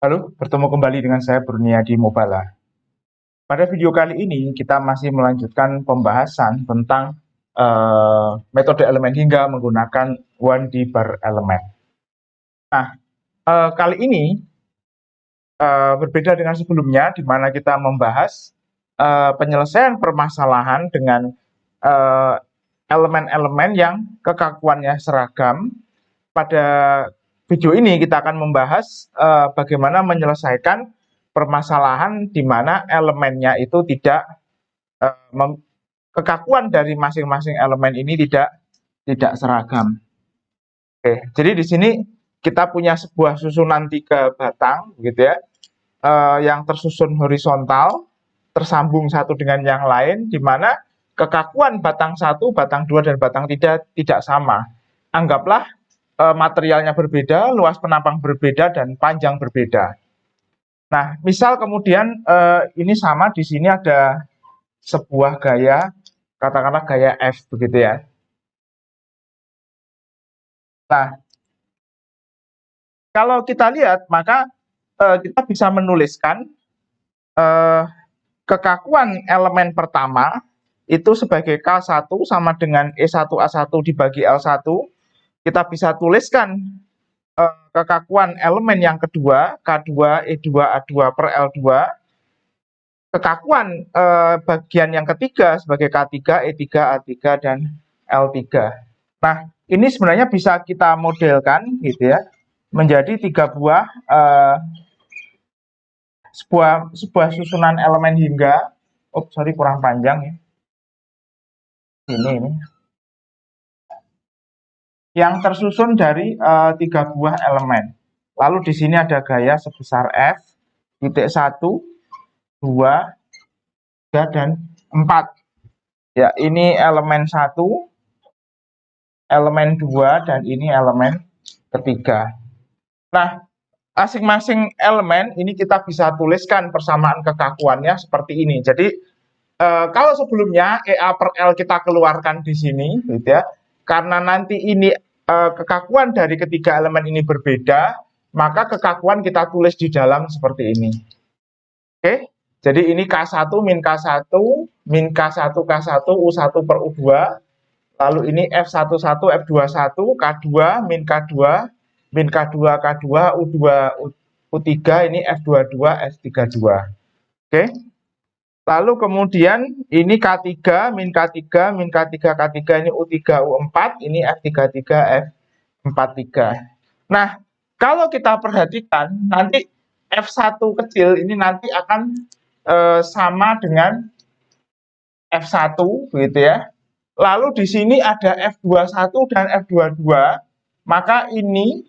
Halo, bertemu kembali dengan saya Burniadi Mobala. Pada video kali ini kita masih melanjutkan pembahasan tentang metode elemen hingga menggunakan 1D bar elemen. Nah, kali ini berbeda dengan sebelumnya di mana kita membahas penyelesaian permasalahan dengan elemen-elemen yang kekakuannya seragam. Pada video ini kita akan membahas bagaimana menyelesaikan permasalahan di mana elemennya itu tidak kekakuan dari masing-masing elemen ini tidak seragam. Oke, jadi di sini kita punya sebuah susunan 3 batang, gitu ya, yang tersusun horizontal, tersambung satu dengan yang lain, di mana kekakuan batang 1, batang 2, dan batang 3 tidak sama. Anggaplah materialnya berbeda, luas penampang berbeda, dan panjang berbeda. Nah, misal kemudian ini sama, di sini ada sebuah gaya, katakanlah gaya F, begitu ya. Nah, kalau kita lihat, maka kita bisa menuliskan kekakuan elemen pertama itu sebagai K1 sama dengan E1A1 dibagi L1. Kita bisa tuliskan kekakuan elemen yang kedua, K2 E2A2 per L2. Kekakuan bagian yang ketiga sebagai K3 E3 A3 dan L3. Nah, ini sebenarnya bisa kita modelkan gitu ya menjadi 3 buah sebuah susunan elemen hingga. Oh, sorry, kurang panjang ya. Ini yang tersusun dari 3 buah elemen. Lalu di sini ada gaya sebesar F, titik 1, 2, 3, dan 4. Ya, ini elemen 1, elemen 2, dan ini elemen ketiga. Nah, masing-masing elemen ini kita bisa tuliskan persamaan kekakuannya seperti ini. Jadi, kalau sebelumnya EA per L kita keluarkan di sini, gitu ya, karena nanti ini kekakuan dari ketiga elemen ini berbeda, maka kekakuan kita tulis di dalam seperti ini. Oke, jadi ini K1 min K1 min K1 K1 U1 per U2, lalu ini F11 F21 K2 min K2 min K2 K2 U2 U3, ini F22 F32. Oke. Lalu kemudian ini K3 min K3 min K3 K3, ini U3 U4, ini F33 F43. Nah, kalau kita perhatikan nanti F1 kecil ini nanti akan sama dengan F1 begitu ya. Lalu di sini ada F21 dan F22, maka ini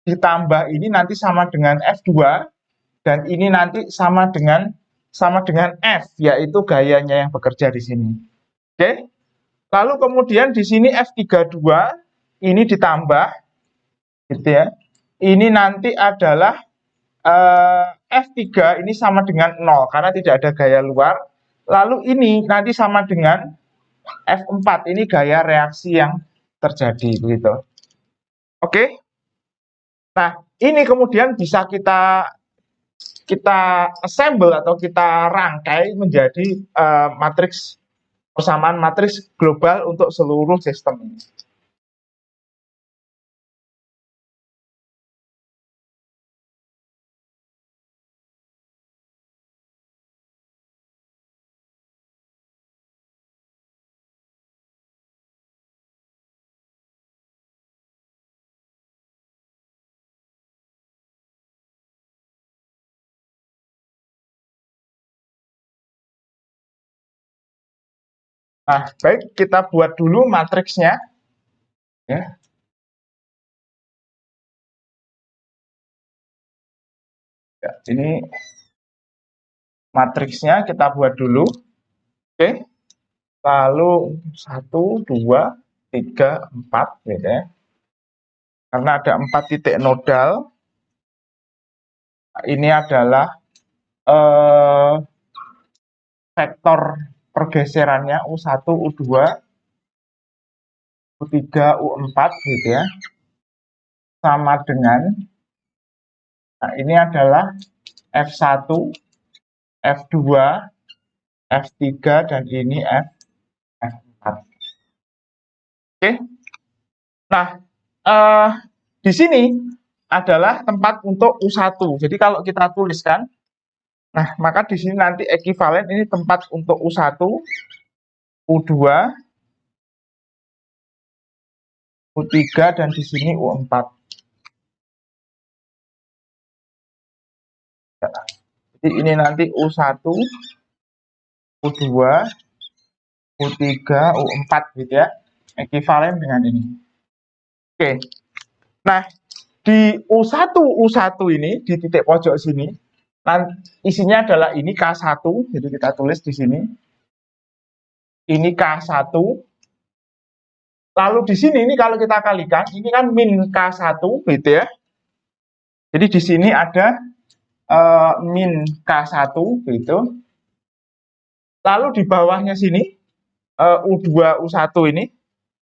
ditambah ini nanti sama dengan F2, dan ini nanti sama dengan F, yaitu gayanya yang bekerja di sini. Oke. Lalu kemudian di sini F32 ini ditambah gitu ya. Ini nanti adalah F3 ini sama dengan 0 karena tidak ada gaya luar. Lalu ini nanti sama dengan F4, ini gaya reaksi yang terjadi begitu. Oke. Nah, ini kemudian bisa kita assemble atau kita rangkai menjadi matriks persamaan matriks global untuk seluruh sistem ini. Nah, baik, kita buat dulu matriksnya ya. Ya, ini matriksnya kita buat dulu. Oke. Lalu 1 2 3 4 gitu ya. Karena ada 4 titik nodal. Ini adalah vektor pergeserannya U1, U2, U3, U4 gitu ya. Sama dengan Nah, ini adalah F1, F2, F3, dan ini F4. Oke. Nah, di sini adalah tempat untuk U1. Jadi kalau kita tuliskan, nah maka di sini nanti ekuivalen ini tempat untuk U1, U2, U3, dan di sini U4. Jadi ini nanti U1, U2, U3, U4 gitu ya. Ekuivalen dengan ini. Oke. Nah, di U1 ini di titik pojok sini isinya adalah ini K1, jadi kita tulis di sini. Ini K1. Lalu di sini ini kalau kita kalikan, ini kan min K1 gitu ya. Jadi di sini ada min K1 gitu. Lalu di bawahnya sini U2 U1 ini.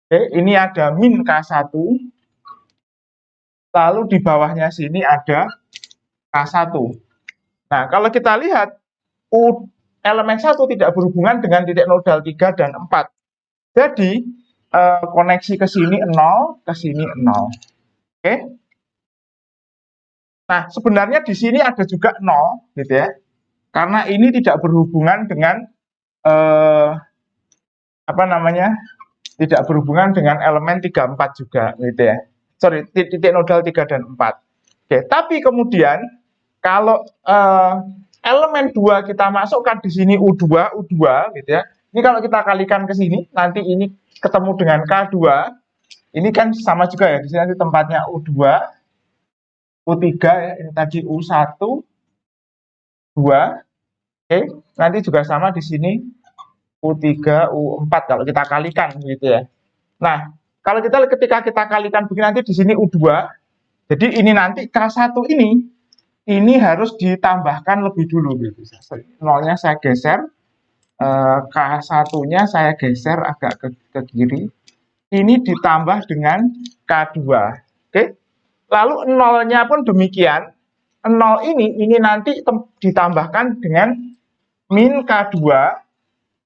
Oke, ini ada min K1. Lalu di bawahnya sini ada K1. Nah, kalau kita lihat elemen 1 tidak berhubungan dengan titik nodal 3 dan 4. Jadi koneksi ke sini 0, ke sini 0. Oke. Nah, sebenarnya di sini ada juga 0 gitu ya. Karena ini tidak berhubungan dengan apa namanya? Tidak berhubungan dengan elemen 3 4 juga gitu ya. Sorry, titik nodal 3 dan 4. Oke, tapi kemudian kalau elemen 2 kita masukkan di sini U2 gitu ya. Ini kalau kita kalikan ke sini, nanti ini ketemu dengan K2. Ini kan sama juga ya, di sini nanti tempatnya U2, U3 ya, ini tadi U1, 2. Oke, nanti juga sama di sini U3, U4 kalau kita kalikan gitu ya. Nah, kalau ketika kita kalikan begini nanti di sini U2. Jadi ini nanti K1 ini harus ditambahkan lebih dulu gitu. Nolnya saya geser, K1-nya saya geser agak ke kiri. Ini ditambah dengan K2. Oke. Lalu nolnya pun demikian. 0 ini nanti ditambahkan dengan min K2.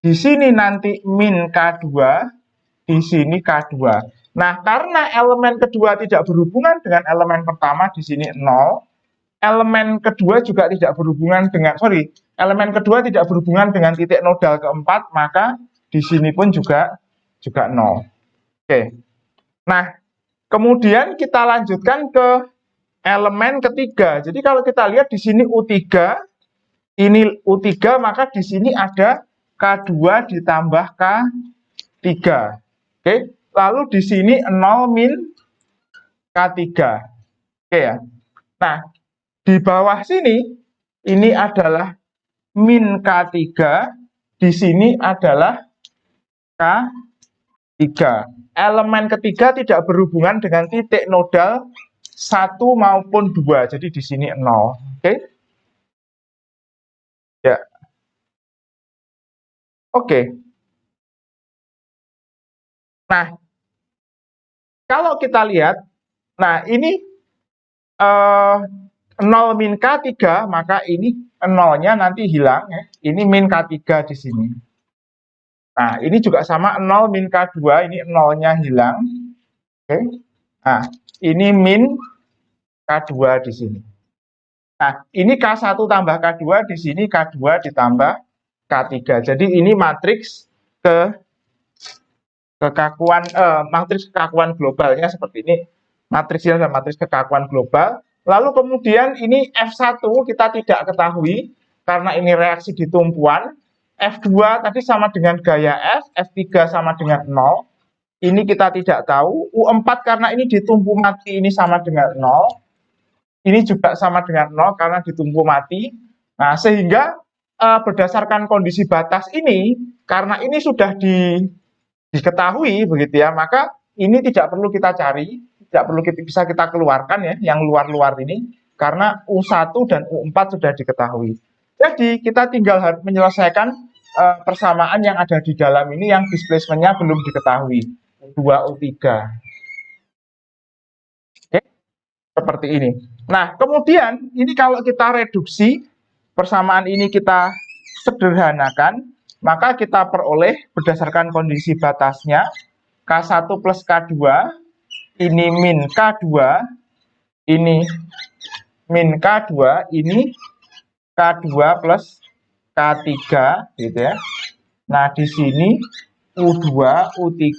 Di sini nanti min K2, di sini K2. Nah, karena elemen kedua tidak berhubungan dengan elemen pertama, di sini 0. Elemen kedua juga tidak berhubungan dengan, elemen kedua tidak berhubungan dengan titik nodal keempat, maka di sini pun juga 0. Oke. Nah, kemudian kita lanjutkan ke elemen ketiga. Jadi kalau kita lihat di sini U3, ini U3, maka di sini ada K2 ditambah K3. Oke. Lalu di sini 0 min K3. Oke ya. Nah, di bawah sini ini adalah min K3, di sini adalah K3. Elemen ketiga tidak berhubungan dengan titik nodal 1 maupun 2. Jadi di sini 0. Oke. Ya. Oke. Nah, kalau kita lihat, nah ini 0 min K3, maka ini 0-nya nanti hilang ya. Ini min K3 di sini. Nah, ini juga sama 0 min K2, ini 0-nya hilang. Oke. Nah, ini min K2 di sini. Nah, ini K1 tambah K2, di sini K2 ditambah K3. Jadi ini matriks matriks kekakuan globalnya seperti ini. Matriksnya adalah matriks kekakuan global. Lalu kemudian ini F1 kita tidak ketahui karena ini reaksi di tumpuan. F2 tadi sama dengan gaya F, F3 sama dengan 0. Ini kita tidak tahu. U4 karena ini ditumpu mati ini sama dengan 0. Ini juga sama dengan 0 karena ditumpu mati. Nah, sehingga berdasarkan kondisi batas ini, karena ini sudah diketahui begitu ya, maka ini tidak perlu kita cari, tidak perlu bisa kita keluarkan ya, yang luar-luar ini, karena U1 dan U4 sudah diketahui. Jadi kita tinggal menyelesaikan persamaan yang ada di dalam ini yang displacement-nya belum diketahui, U2, U3. Oke, seperti ini. Nah, kemudian ini kalau kita reduksi, persamaan ini kita sederhanakan, maka kita peroleh berdasarkan kondisi batasnya, K1 plus K2, ini min K2, ini min K2, ini K2 plus K3, gitu ya. Nah, di sini U2, U3,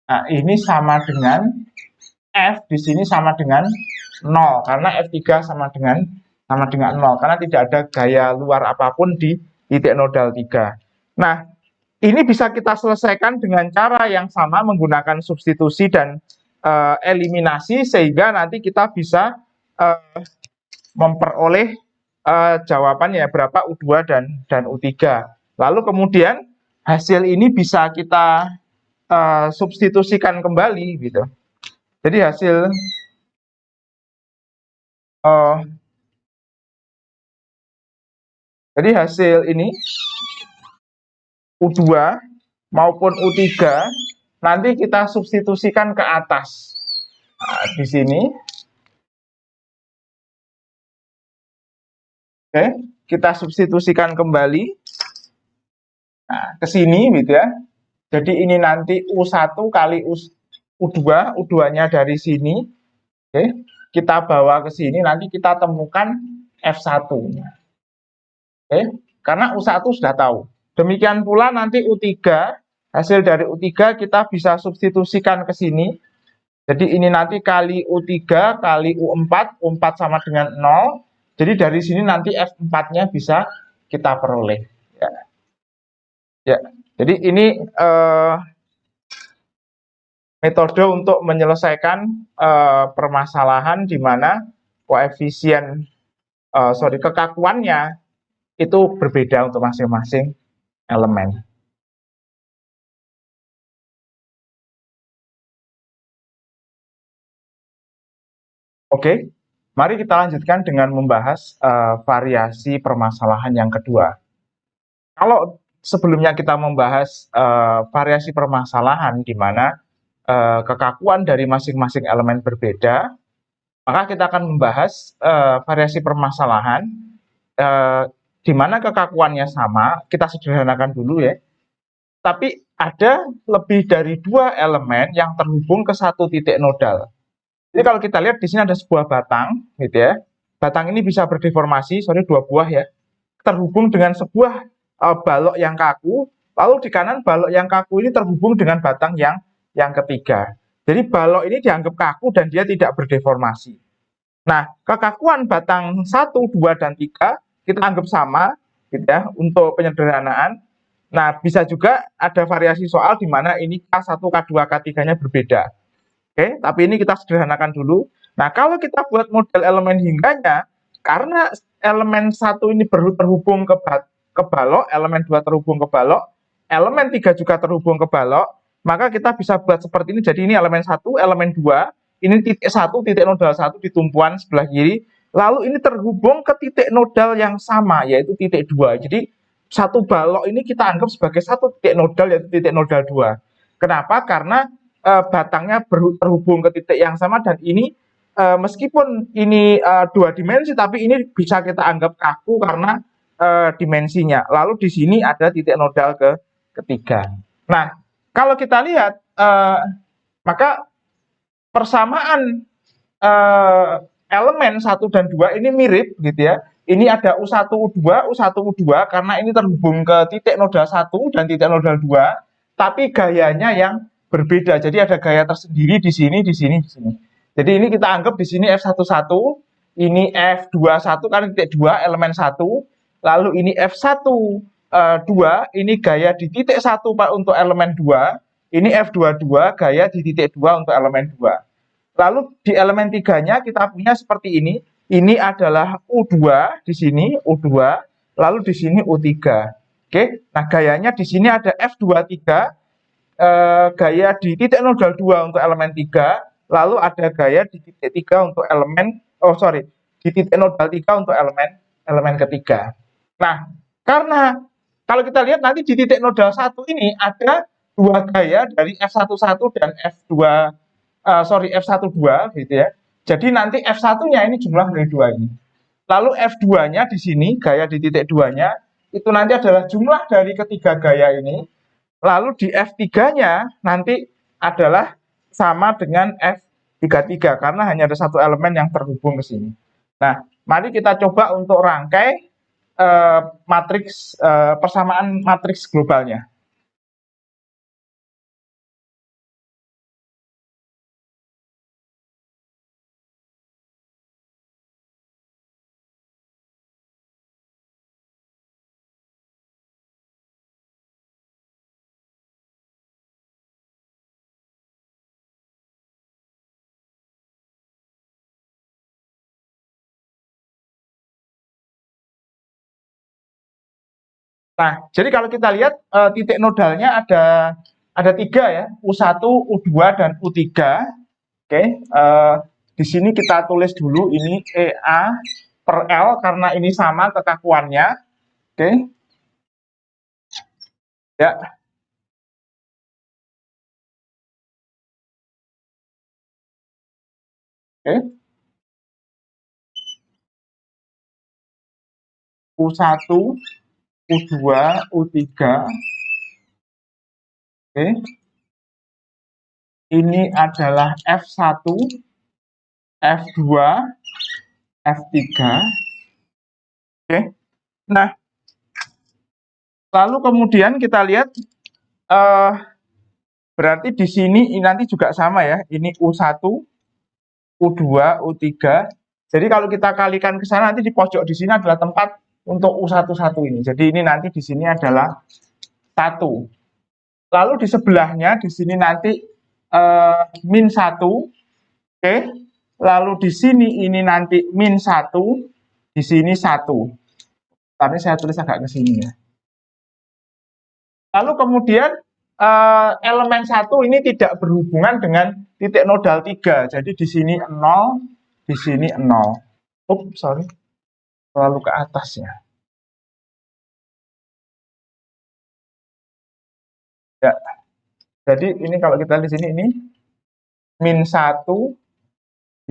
nah ini sama dengan F di sini sama dengan 0, karena F3 sama dengan 0, karena tidak ada gaya luar apapun di titik nodal 3. Nah, ini bisa kita selesaikan dengan cara yang sama menggunakan substitusi dan eliminasi, sehingga nanti kita bisa memperoleh jawabannya berapa U2 dan U3. Lalu kemudian hasil ini bisa kita substitusikan kembali gitu. Jadi hasil ini U2 maupun U3 nanti kita substitusikan ke atas. Nah, di sini. Oke, kita substitusikan kembali. Nah, ke sini gitu ya. Jadi ini nanti U1 kali U2, U2-nya dari sini. Oke, kita bawa ke sini, nanti kita temukan F1. Oke, karena U1 sudah tahu. Demikian pula nanti U3, hasil dari U3 kita bisa substitusikan ke sini. Jadi ini nanti kali U3 kali U4, U4 sama dengan 0. Jadi dari sini nanti F4-nya bisa kita peroleh. Ya. Ya. Jadi ini metode untuk menyelesaikan permasalahan di mana koefisien kekakuannya itu berbeda untuk masing-masing elemen. Oke, mari kita lanjutkan dengan membahas variasi permasalahan yang kedua. Kalau sebelumnya kita membahas variasi permasalahan di mana kekakuan dari masing-masing elemen berbeda, maka kita akan membahas variasi permasalahan di mana kekakuannya sama. Kita sederhanakan dulu ya. Tapi ada lebih dari 2 elemen yang terhubung ke satu titik nodal. Jadi kalau kita lihat di sini ada sebuah batang, gitu ya. Batang ini bisa berdeformasi, 2 buah ya, terhubung dengan sebuah balok yang kaku. Lalu di kanan balok yang kaku ini terhubung dengan batang yang ketiga. Jadi balok ini dianggap kaku dan dia tidak berdeformasi. Nah, kekakuan batang 1, 2, dan 3 kita anggap sama, gitu ya, untuk penyederhanaan. Nah, bisa juga ada variasi soal di mana ini K1, K2, K3-nya berbeda. Oke, tapi ini kita sederhanakan dulu. Nah, kalau kita buat model elemen hingganya, karena elemen 1 ini terhubung ke balok, elemen 2 terhubung ke balok, elemen 3 juga terhubung ke balok, maka kita bisa buat seperti ini. Jadi ini elemen 1, elemen 2, ini titik 1, titik nodal 1 di tumpuan sebelah kiri, lalu ini terhubung ke titik nodal yang sama, yaitu titik 2. Jadi satu balok ini kita anggap sebagai satu titik nodal, yaitu titik nodal 2. Kenapa? Karena batangnya terhubung ke titik yang sama, dan ini meskipun ini 2 dimensi, tapi ini bisa kita anggap kaku karena dimensinya. Lalu di sini ada titik nodal ketiga. Nah, kalau kita lihat, maka persamaan elemen 1 dan 2 ini mirip gitu ya. Ini ada U1, U2, U1, U2 karena ini terhubung ke titik nodal 1 dan titik nodal 2, tapi gayanya yang berbeda. Jadi ada gaya tersendiri di sini, di sini, di sini. Jadi ini kita anggap di sini F11, ini F21 kan titik 2 elemen 1, lalu ini F12 ini gaya di titik 1 untuk elemen 2, ini F22 gaya di titik 2 untuk elemen 2. Lalu di elemen 3-nya kita punya seperti ini. Ini adalah U2 di sini, U2, lalu di sini U3. Oke. Nah, gayanya di sini ada F23 gaya di titik nodal 2 untuk elemen 3, lalu ada gaya di titik 3 untuk elemen di titik nodal 3 untuk elemen ketiga. Nah, karena kalau kita lihat nanti di titik nodal 1 ini ada 2 gaya dari F11 dan F12 gitu ya. Jadi nanti F1-nya ini jumlah dari 2 ini. Lalu F2-nya di sini, gaya di titik 2-nya, itu nanti adalah jumlah dari ketiga gaya ini. Lalu di F3-nya nanti adalah sama dengan F33, karena hanya ada satu elemen yang terhubung ke sini. Nah, mari kita coba untuk rangkai matriks persamaan matriks globalnya. Nah, jadi kalau kita lihat titik nodalnya ada 3 ya, U1, U2, dan U3. Oke, di sini kita tulis dulu ini EA per L karena ini sama kekakuannya. Oke. Ya. Oke. U1, U2, U3. Oke. Ini adalah F1, F2, F3. Oke. Nah, lalu kemudian kita lihat berarti di sini nanti juga sama ya. Ini U1, U2, U3. Jadi kalau kita kalikan ke sana nanti di pojok di sini adalah tempat untuk U11 ini. Jadi ini nanti di sini adalah 1. Lalu di sebelahnya di sini nanti min 1. Oke. Lalu di sini ini nanti min 1, di sini 1. Tapi saya tulis agak ke sini ya. Lalu kemudian elemen 1 ini tidak berhubungan dengan titik nodal 3. Jadi di sini 0, di sini 0. Sorry. Terlalu ke atas ya. Ya. Jadi ini kalau kita di sini ini min 1,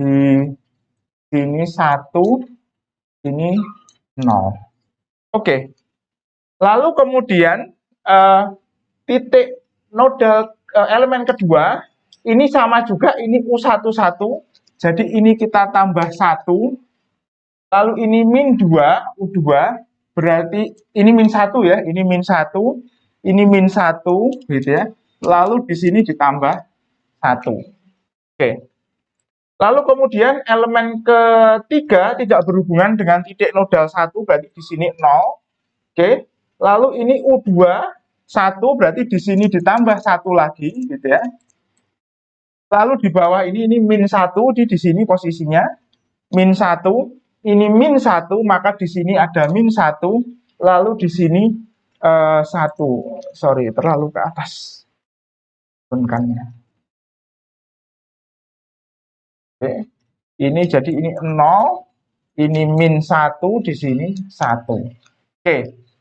di sini 1, ini 0. Oke. Lalu kemudian titik nodal elemen kedua ini sama juga, ini U11. Jadi ini kita tambah 1. Lalu ini min 2, U2. Berarti ini min 1 ya, ini min 1, ini min 1 gitu ya. Lalu di sini ditambah 1. Oke. Lalu kemudian elemen ketiga tidak berhubungan dengan titik nodal 1, berarti di sini 0. Oke. Lalu ini U2 1, berarti di sini ditambah 1 lagi gitu ya. Lalu di bawah ini min 1, di sini posisinya min 1, ini min 1, maka di sini ada min 1, lalu di sini 1. Sorry, terlalu ke atas benkannya. Oke. Ini jadi ini 0, ini min 1, di sini 1. Oke.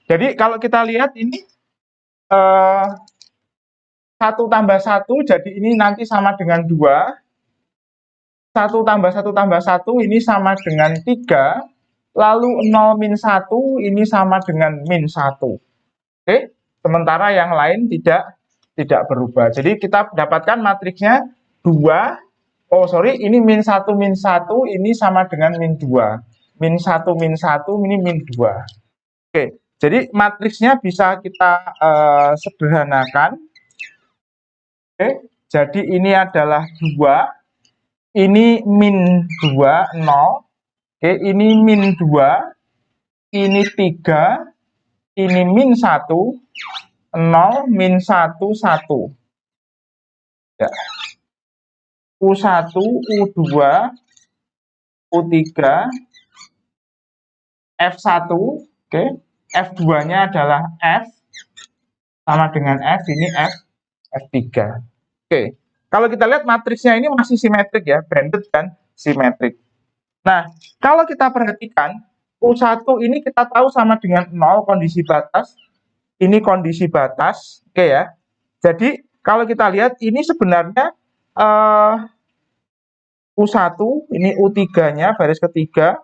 Jadi kalau kita lihat ini 1 tambah 1, jadi ini nanti sama dengan 2. 1 tambah 1 tambah 1 ini sama dengan 3. Lalu 0 min 1 ini sama dengan min 1. Oke. Sementara yang lain tidak berubah. Jadi kita dapatkan matriksnya 2. Oh sorry, ini min 1 min 1 ini sama dengan min 2. Min 1 min 1 ini min 2. Oke. Jadi matriksnya bisa kita sederhanakan. Oke. Jadi ini adalah 2. Ini min 2, 0. Oke, ini min 2. Ini 3. Ini min 1. 0, min 1, 1. Ya. U1, U2, U3, F1, oke. F2-nya adalah F, sama dengan F, ini F3. Oke. Kalau kita lihat matriksnya ini masih simetrik ya, banded dan simetrik. Nah, kalau kita perhatikan, U1 ini kita tahu sama dengan 0, kondisi batas. Ini kondisi batas, oke ya. Jadi, kalau kita lihat, ini sebenarnya U1, ini U3-nya, baris ketiga,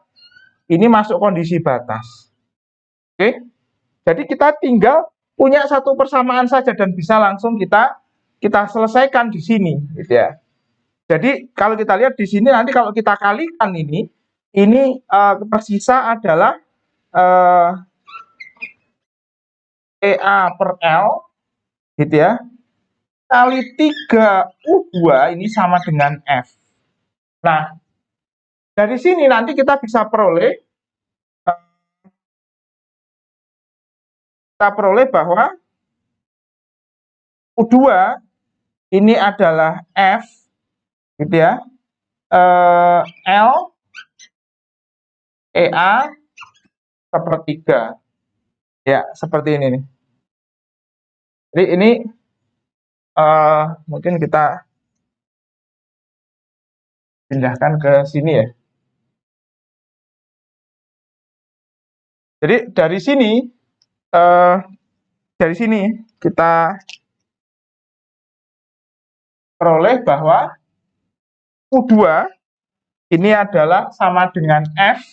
ini masuk kondisi batas. Oke, jadi kita tinggal punya satu persamaan saja dan bisa langsung kita selesaikan di sini, gitu ya. Jadi kalau kita lihat di sini nanti kalau kita kalikan ini tersisa adalah EA per L, gitu ya, kali 3U2 ini sama dengan F. Nah, dari sini nanti kita bisa peroleh bahwa U2 ini adalah F, gitu ya, L EA sepertiga, ya seperti ini nih. Jadi ini mungkin kita pindahkan ke sini ya. Jadi dari sini kita peroleh bahwa U2 ini adalah sama dengan F,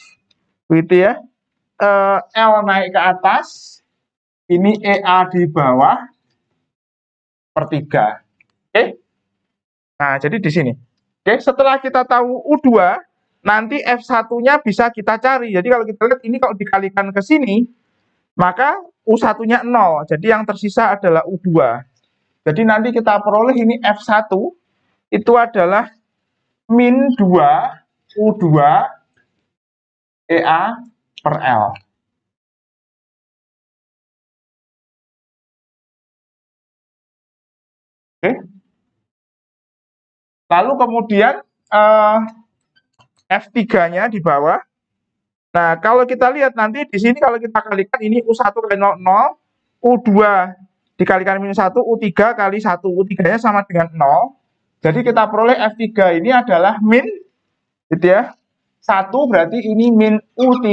gitu ya. L naik ke atas, ini EA di bawah per 3. Oke. Nah, jadi di sini. Oke, setelah kita tahu U2, nanti F1-nya bisa kita cari. Jadi kalau kita lihat ini kalau dikalikan ke sini, maka U1-nya 0. Jadi yang tersisa adalah U2. Jadi nanti kita peroleh ini F1 itu adalah min 2 U2 EA per L. Oke. Lalu kemudian F3-nya di bawah. Nah, kalau kita lihat nanti di sini kalau kita kalikan ini U1 kali 0, U2 dikalikan minus 1, U3 kali 1. U3-nya sama dengan 0. Jadi kita peroleh F3 ini adalah min, gitu ya, 1 berarti ini min U3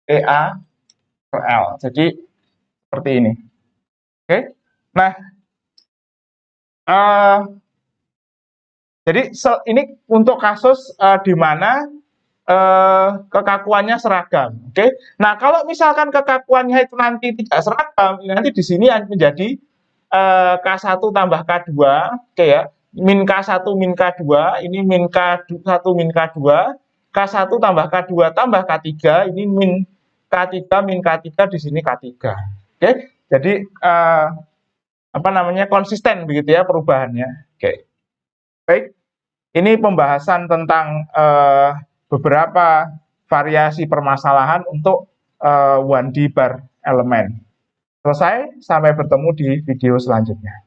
EA per L. Jadi seperti ini. Oke. Nah, jadi ini untuk kasus di mana kekakuannya seragam. Oke. Nah, kalau misalkan kekakuannya itu nanti tidak seragam, nanti di sini menjadi K1 tambah K2, oke ya. Min K1 min K2, ini min K1 min K2, K1 tambah K2 tambah K3, ini min K3 min K3, di sini K3. Oke. Jadi konsisten begitu ya perubahannya. Oke. Baik. Ini pembahasan tentang beberapa variasi permasalahan untuk 1D bar elemen. Selesai, sampai bertemu di video selanjutnya.